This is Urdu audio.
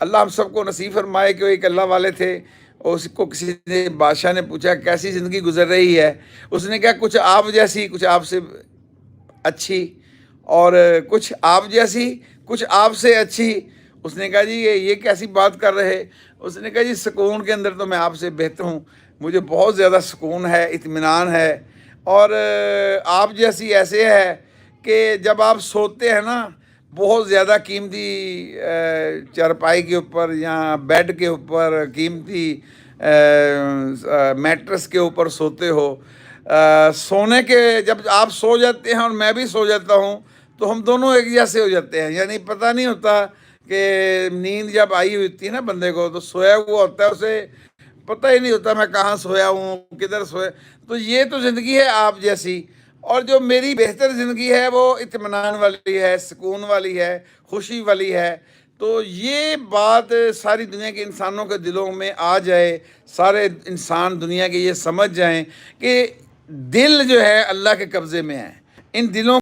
اللہ ہم سب کو نصیب فرمائے کہ وہ ایک اللہ والے تھے، اور اس کو کسی نے بادشاہ نے پوچھا کیسی زندگی گزر رہی ہے، اس نے کہا کچھ آپ جیسی، کچھ آپ سے اچھی، اور کچھ آپ جیسی، کچھ آپ سے اچھی۔ اس نے کہا جی یہ کیسی بات کر رہے؟ اس نے کہا جی سکون کے اندر تو میں آپ سے بہتر ہوں، مجھے بہت زیادہ سکون ہے، اطمینان ہے، اور آپ جیسی ایسے ہے کہ جب آپ سوتے ہیں نا، بہت زیادہ قیمتی چارپائی کے اوپر یا بیڈ کے اوپر، قیمتی میٹرس کے اوپر سوتے ہو، سونے کے جب آپ سو جاتے ہیں اور میں بھی سو جاتا ہوں تو ہم دونوں ایک جیسے ہو جاتے ہیں، یعنی پتہ نہیں ہوتا کہ نیند جب آئی ہوتی ہے نا بندے کو، تو سویا ہوا ہوتا ہے، اسے پتہ ہی نہیں ہوتا میں کہاں سویا ہوں، کدھر سویا۔ تو یہ تو زندگی ہے آپ جیسی، اور جو میری بہتر زندگی ہے وہ اطمینان والی ہے، سکون والی ہے، خوشی والی ہے۔ تو یہ بات ساری دنیا کے انسانوں کے دلوں میں آ جائے، سارے انسان دنیا کے یہ سمجھ جائیں کہ دل جو ہے اللہ کے قبضے میں ہے، ان دلوں